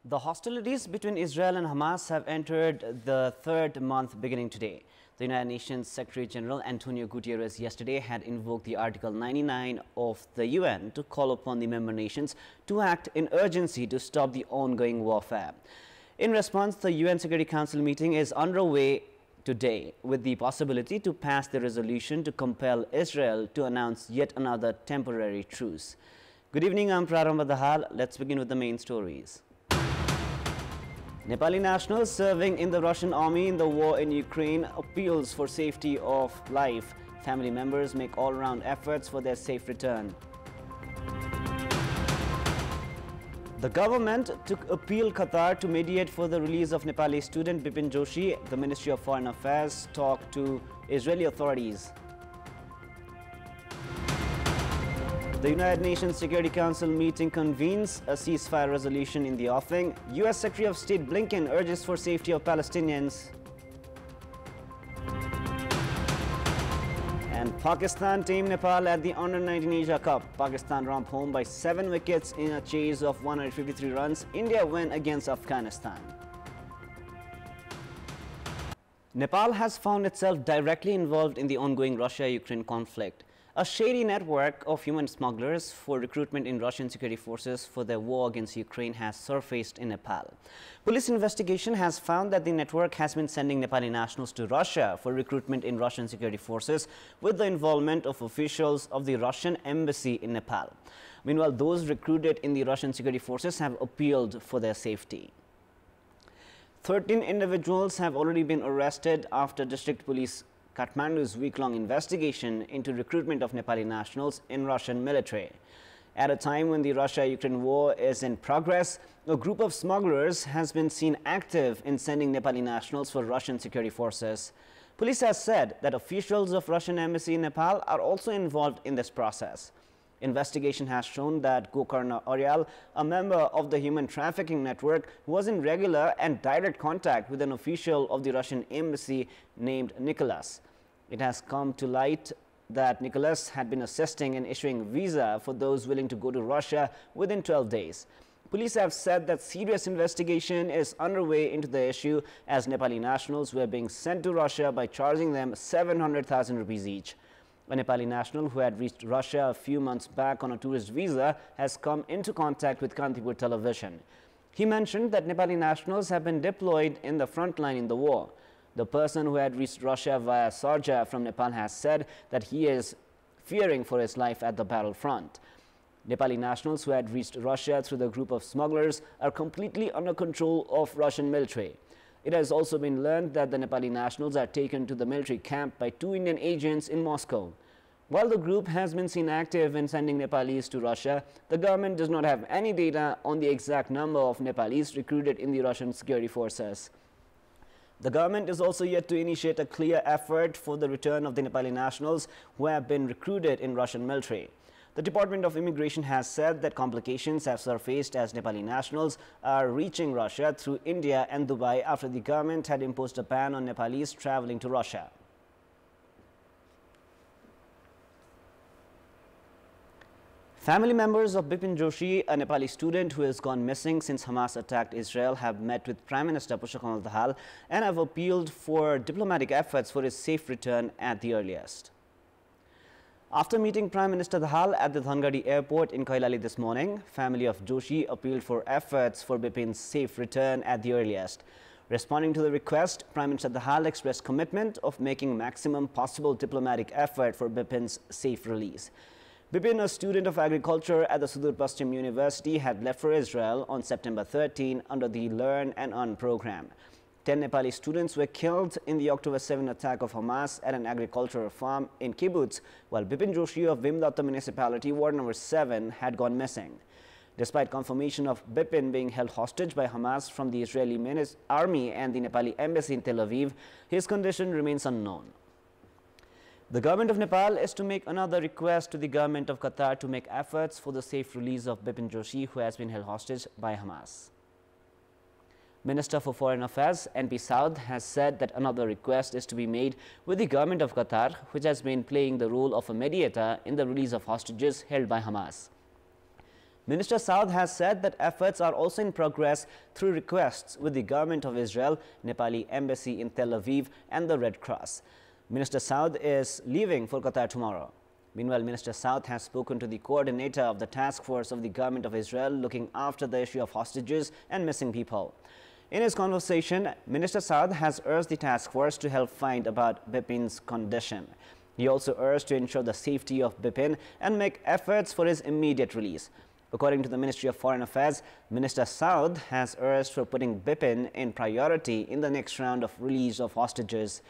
The hostilities between Israel and Hamas have entered the third month beginning today. The United Nations Secretary General Antonio Guterres yesterday had invoked the Article 99 of the UN to call upon the member nations to act in urgency to stop the ongoing warfare. In response, the UN Security Council meeting is underway today with the possibility to pass the resolution to compel Israel to announce yet another temporary truce. Good evening, I'm Prarambha Dahal. Let's begin with the main stories. Nepali nationals serving in the Russian army in the war in Ukraine appeals for safety of life. Family members make all-round efforts for their safe return. The government took appeal Qatar to mediate for the release of Nepali student Bipin Joshi. The Ministry of Foreign Affairs talked to Israeli authorities. The United Nations Security Council meeting convenes a ceasefire resolution in the offing. U.S. Secretary of State Blinken urges for safety of Palestinians. And Pakistan team Nepal at the Under-19 Asia Cup. Pakistan romp home by 7 wickets in a chase of 153 runs. India win against Afghanistan. Nepal has found itself directly involved in the ongoing Russia-Ukraine conflict. A shady network of human smugglers for recruitment in Russian security forces for their war against Ukraine has surfaced in Nepal. Police investigation has found that the network has been sending Nepali nationals to Russia for recruitment in Russian security forces with the involvement of officials of the Russian embassy in Nepal. Meanwhile, those recruited in the Russian security forces have appealed for their safety. 13 individuals have already been arrested after District Police Kathmandu's week-long investigation into recruitment of Nepali nationals in Russian military. At a time when the Russia-Ukraine war is in progress, a group of smugglers has been seen active in sending Nepali nationals for Russian security forces. Police has said that officials of Russian embassy in Nepal are also involved in this process. Investigation has shown that Gokarna Aryal, a member of the human trafficking network, was in regular and direct contact with an official of the Russian embassy named Nicholas. It has come to light that Nicholas had been assisting in issuing visa for those willing to go to Russia within 12 days. Police have said that serious investigation is underway into the issue as Nepali nationals were being sent to Russia by charging them 700,000 rupees each. A Nepali national who had reached Russia a few months back on a tourist visa has come into contact with Kantipur television. He mentioned that Nepali nationals have been deployed in the front line in the war. The person who had reached Russia via Sharjah from Nepal has said that he is fearing for his life at the battlefront. Nepali nationals who had reached Russia through the group of smugglers are completely under control of Russian military. It has also been learned that the Nepali nationals are taken to the military camp by 2 Indian agents in Moscow. While the group has been seen active in sending Nepalis to Russia, the government does not have any data on the exact number of Nepalis recruited in the Russian security forces. The government is also yet to initiate a clear effort for the return of the Nepali nationals who have been recruited in Russian military. The Department of Immigration has said that complications have surfaced as Nepali nationals are reaching Russia through India and Dubai after the government had imposed a ban on Nepalis traveling to Russia. Family members of Bipin Joshi, a Nepali student who has gone missing since Hamas attacked Israel, have met with Prime Minister Pushpa Dahal and have appealed for diplomatic efforts for his safe return at the earliest. After meeting Prime Minister Dahal at the Dhangadi airport in Kailali this morning, family of Joshi appealed for efforts for Bipin's safe return at the earliest. Responding to the request, Prime Minister Dahal expressed commitment of making maximum possible diplomatic effort for Bipin's safe release. Bipin, a student of agriculture at the Sudur Paschim University, had left for Israel on September 13 under the Learn and Earn program. 10 Nepali students were killed in the October 7 attack of Hamas at an agricultural farm in Kibbutz, while Bipin Joshi of Vimdatta municipality, Ward number 7, had gone missing. Despite confirmation of Bipin being held hostage by Hamas from the Israeli army and the Nepali embassy in Tel Aviv, his condition remains unknown. The government of Nepal is to make another request to the government of Qatar to make efforts for the safe release of Bipin Joshi, who has been held hostage by Hamas. Minister for Foreign Affairs, NP South, has said that another request is to be made with the government of Qatar, which has been playing the role of a mediator in the release of hostages held by Hamas. Minister Saud has said that efforts are also in progress through requests with the government of Israel, Nepali embassy in Tel Aviv and the Red Cross. Minister Saud is leaving for Qatar tomorrow. Meanwhile, Minister Saud has spoken to the coordinator of the task force of the government of Israel looking after the issue of hostages and missing people. In his conversation, Minister Saud has urged the task force to help find about Bipin's condition. He also urged to ensure the safety of Bipin and make efforts for his immediate release. According to the Ministry of Foreign Affairs, Minister Saud has urged for putting Bipin in priority in the next round of release of hostages.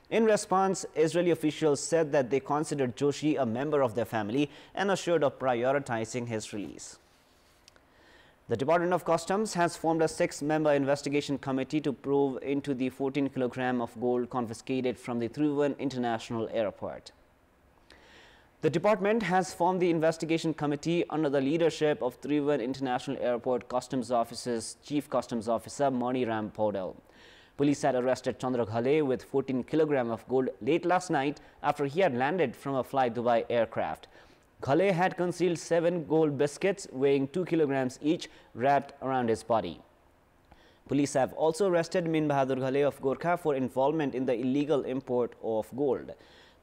In response, Israeli officials said that they considered Joshi a member of their family and assured of prioritizing his release. The Department of Customs has formed a 6-member investigation committee to probe into the 14 kg of gold confiscated from the Trivandrum International Airport. The department has formed the investigation committee under the leadership of Trivandrum International Airport Customs Office's Chief Customs Officer Mani Ram Podal. Police had arrested Chandra Ghale with 14 kg of gold late last night after he had landed from a Fly Dubai aircraft. Ghale had concealed 7 gold biscuits weighing 2 kg each wrapped around his body. Police have also arrested Min Bahadur Ghale of Gorkha for involvement in the illegal import of gold.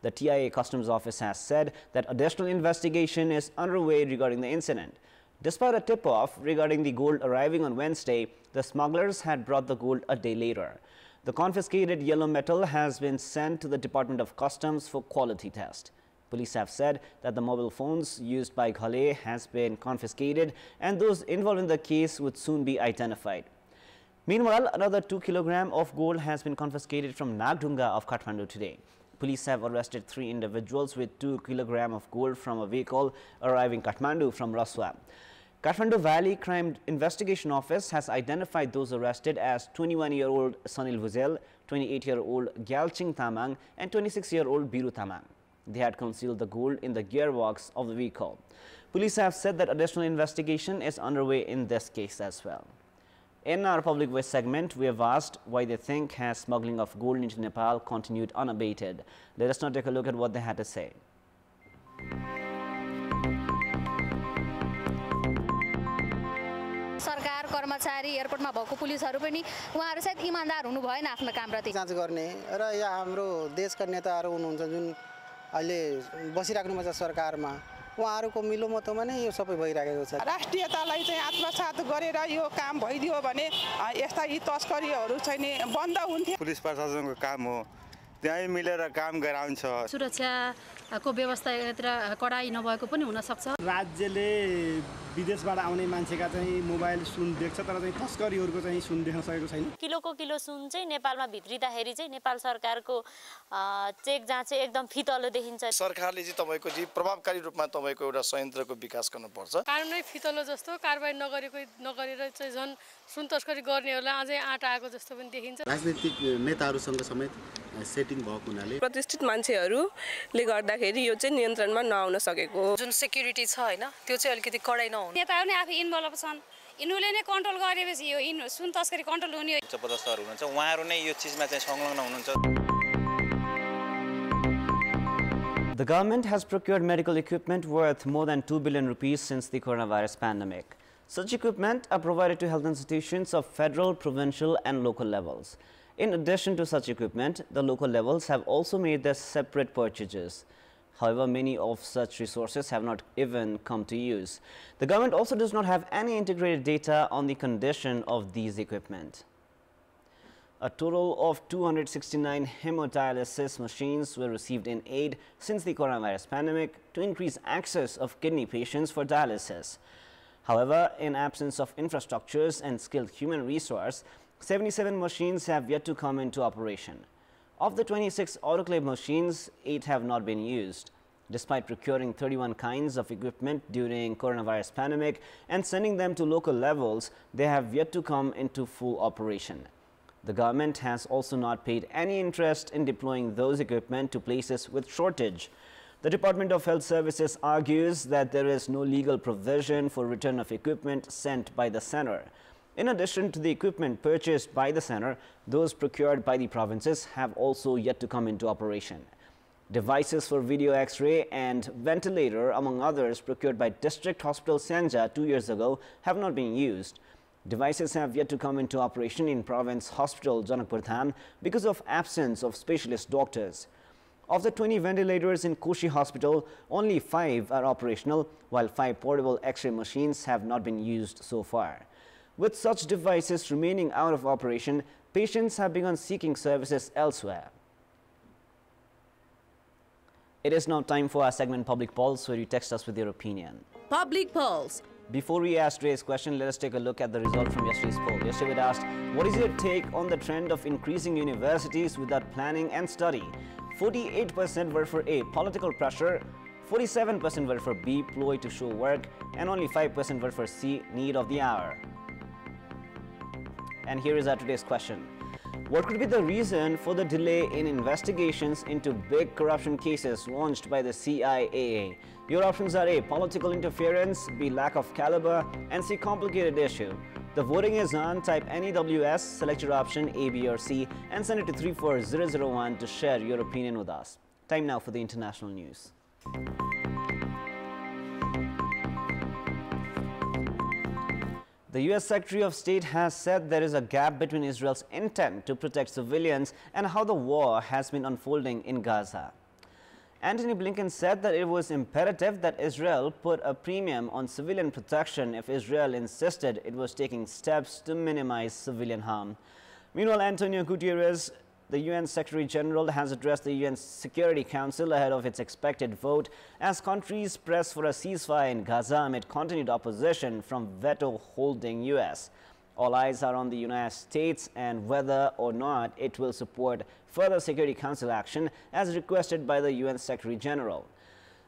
The TIA Customs Office has said that additional investigation is underway regarding the incident. Despite a tip-off regarding the gold arriving on Wednesday, the smugglers had brought the gold a day later. The confiscated yellow metal has been sent to the Department of Customs for quality test. Police have said that the mobile phones used by Ghale has been confiscated and those involved in the case would soon be identified. Meanwhile, another 2 kg of gold has been confiscated from Nagdunga of Kathmandu today. Police have arrested 3 individuals with 2 kg of gold from a vehicle arriving Kathmandu from Raswa. Kathmandu Valley Crime Investigation Office has identified those arrested as 21-year-old Sanil Vuzel, 28-year-old Gyalching Tamang and 26-year-old Biru Tamang. They had concealed the gold in the gearbox of the vehicle. Police have said that additional investigation is underway in this case as well. In our Public Voice segment, we have asked why they think has smuggling of gold into Nepal continued unabated. Let us now take a look at what they had to say. सरकार कर्मचारी एयरपोर्टमा भएको पुलिसहरु पनि उहाँहरु सायद इमानदार हुनु भएन आफ्नो कामप्रति जाँच गर्ने र यहाँ हाम्रो देशका नेताहरु हुनुहुन्छ जुन अहिले बसिराख्नु छ सरकारमा उहाँहरुको मिलोमतोमा नै यो सबै भइराखेको छ राष्ट्रियतालाई चाहिँ आत्मसात गरेर यो काम भइदियो भने यस्ता यी तस्करीहरु चाहिँ नि बन्द हुन्थे पुलिस प्रशासनको काम हो त्यही मिलेर काम गराउँछ सुरक्षाको व्यवस्था यत्र कडाई नभएको पनि हुन सक्छ राज्यले विदेशबाट आउने मान्छेका चाहिँ मोबाइल सुन देख्छ तर चाहिँ तस्करीहरुको चाहिँ सुन देख्न सकेको छैन किलोको किलो सुन चाहिँ नेपालमा भित्रिदाखेरि चाहिँ नेपाल सरकारको चेक जहाँ चाहिँ एकदम फितलो देखिन्छ सरकारले चाहिँ तपाईको जी प्रभावकारी रूपमा तपाईको एउटा संयन्त्रको विकास गर्न पर्छ कानुनै फितलो जस्तो कारबाही नगरेर चाहिँ झन् सुन तस्करी गर्नेहरुलाई अझै आटा आएको जस्तो पनि देखिन्छ राजनीतिक नेताहरुसँग समेत सेटिङ भएको हुनाले प्रतिष्ठित मान्छेहरुले गर्दाखेरि यो चाहिँ नियन्त्रणमा नआउन सकेको जुन सेक्युरिटी छ हैन त्यो चाहिँ अलिकति कडाई नहुनु नेताहरु नै आफै इन्भल्भ छन् इनुले नै कन्ट्रोल गरेपछि यो सुन तस्करी कन्ट्रोल हुने पदस्थहरू हुनुहुन्छ उहाँहरु नै यो चीजमा चाहिँ संलग्न हुनुहुन्छ The government has procured medical equipment worth more than 2 billion rupees since the coronavirus pandemic. Such equipment are provided to health institutions of federal, provincial and local levels. In addition to such equipment, the local levels have also made their separate purchases. However, many of such resources have not even come to use. The government also does not have any integrated data on the condition of these equipment. A total of 269 hemodialysis machines were received in aid since the coronavirus pandemic to increase access of kidney patients for dialysis. However, in absence of infrastructures and skilled human resource, 77 machines have yet to come into operation. Of the 26 autoclave machines, 8 have not been used. Despite procuring 31 kinds of equipment during coronavirus pandemic and sending them to local levels, they have yet to come into full operation. The government has also not paid any interest in deploying those equipment to places with shortage. The Department of Health Services argues that there is no legal provision for return of equipment sent by the center. In addition to the equipment purchased by the center, those procured by the provinces have also yet to come into operation. Devices for video X-ray and ventilator, among others, procured by District Hospital Sanja 2 years ago, have not been used. Devices have yet to come into operation in Province Hospital Janakpur because of absence of specialist doctors. Of the 20 ventilators in Koshi Hospital, only 5 are operational, while 5 portable X-ray machines have not been used so far. With such devices remaining out of operation, patients have begun seeking services elsewhere. It is now time for our segment Public Pulse, where you text us with your opinion. Public Pulse. Before we ask today's question, let us take a look at the result from yesterday's poll. Yesterday we asked, what is your take on the trend of increasing universities without planning and study? 48% were for A, political pressure, 47% were for B, ploy to show work, and only 5% were for C, need of the hour. And here is our today's question. What could be the reason for the delay in investigations into big corruption cases launched by the CIA? Your options are A, political interference, B, lack of caliber, and C, complicated issue. The voting is on. Type NEWS, select your option A, B, or C, and send it to 34001 to share your opinion with us. Time now for the international news. The U.S. Secretary of State has said there is a gap between Israel's intent to protect civilians and how the war has been unfolding in Gaza. Antony Blinken said that it was imperative that Israel put a premium on civilian protection if Israel insisted it was taking steps to minimize civilian harm. Meanwhile, Antonio Guterres, the UN Secretary General, has addressed the UN Security Council ahead of its expected vote as countries press for a ceasefire in Gaza amid continued opposition from veto-holding US. All eyes are on the United States and whether or not it will support further Security Council action as requested by the UN Secretary General.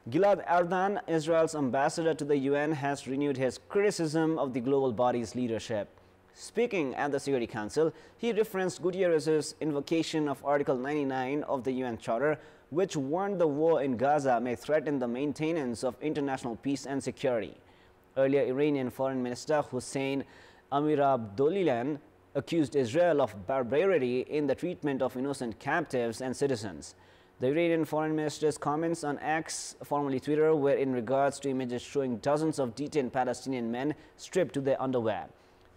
Gilad Erdan, Israel's ambassador to the UN, has renewed his criticism of the global body's leadership. Speaking at the Security Council, he referenced Guterres' invocation of Article 99 of the UN Charter, which warned the war in Gaza may threaten the maintenance of international peace and security. Earlier, Iranian Foreign Minister Hossein Amirabdollahian accused Israel of barbarity in the treatment of innocent captives and citizens. The Iranian Foreign Minister's comments on X, formerly Twitter, were in regards to images showing dozens of detained Palestinian men stripped to their underwear.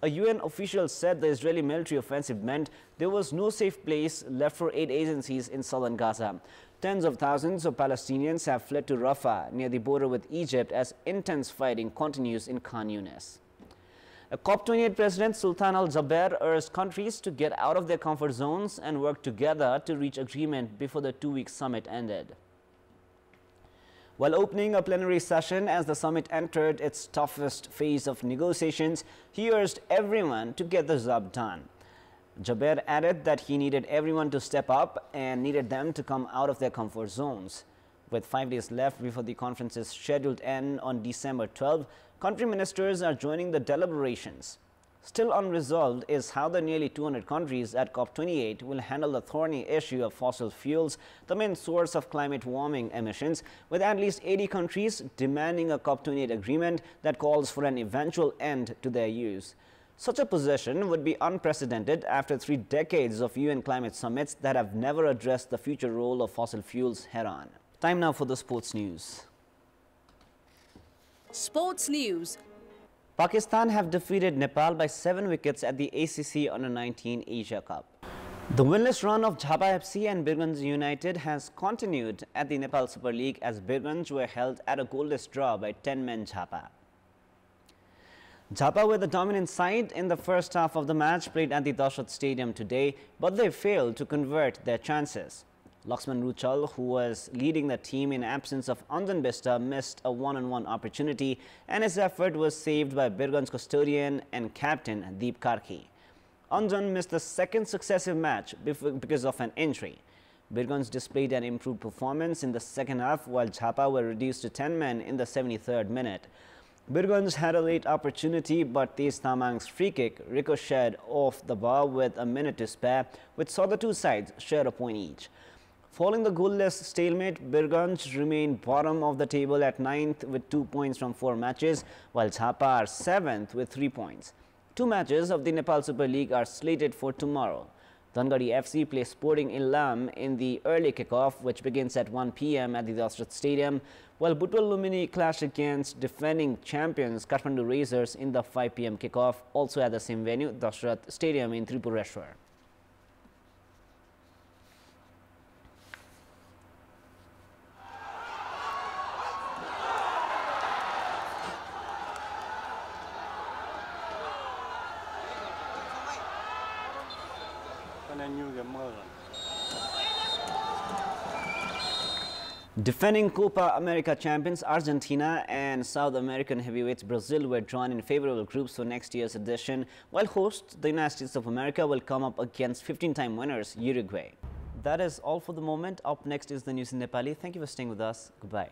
A UN official said the Israeli military offensive meant there was no safe place left for aid agencies in southern Gaza. Tens of thousands of Palestinians have fled to Rafah, near the border with Egypt, as intense fighting continues in Khan Yunis. COP28 President Sultan Al-Jaber urged countries to get out of their comfort zones and work together to reach agreement before the two-week summit ended. While opening a plenary session as the summit entered its toughest phase of negotiations, he urged everyone to get the job done. Jaber added that he needed everyone to step up and needed them to come out of their comfort zones. With 5 days left before the conference's scheduled end on December 12, country ministers are joining the deliberations. Still unresolved is how the nearly 200 countries at COP28 will handle the thorny issue of fossil fuels, the main source of climate warming emissions, with at least 80 countries demanding a COP28 agreement that calls for an eventual end to their use. Such a position would be unprecedented after 3 decades of UN climate summits that have never addressed the future role of fossil fuels head-on. Time now for the sports news. Sports news. Pakistan have defeated Nepal by 7 wickets at the ACC Under-19 Asia Cup. The winless run of Jhapa FC and Birgunj United has continued at the Nepal Super League as Birgunj were held at a goalless draw by 10-men Jhapa. Jhapa were the dominant side in the first half of the match played at the Dashat Stadium today, but they failed to convert their chances. Laxman Ruchal, who was leading the team in absence of Anjan Bista, missed a one-on-one opportunity and his effort was saved by Birgunj custodian and captain Deep Karki. Anjan missed the second successive match because of an injury. Birgunj displayed an improved performance in the second half while Jhapa were reduced to 10 men in the 73rd minute. Birgunj had a late opportunity, but Tej Tamang's free kick ricocheted off the bar with a minute to spare, which saw the two sides share a point each. Following the goalless stalemate, Birgunj remained bottom of the table at 9th with 2 points from 4 matches, while Jhapa are 7th with 3 points. 2 matches of the Nepal Super League are slated for tomorrow. Dangadi FC plays Sporting Ilam in the early kickoff, which begins at 1 p.m. at the Dashrath Stadium, while Butwal Lumini clash against defending champions Kathmandu Razors in the 5 p.m. kickoff, also at the same venue, Dashrath Stadium in Tripureshwar. Defending Copa America champions Argentina and South American heavyweights Brazil were drawn in favorable groups for next year's edition, while hosts the United States of America will come up against 15-time winners Uruguay. That is all for the moment. Up next is the news in Nepali. Thank you for staying with us. Goodbye.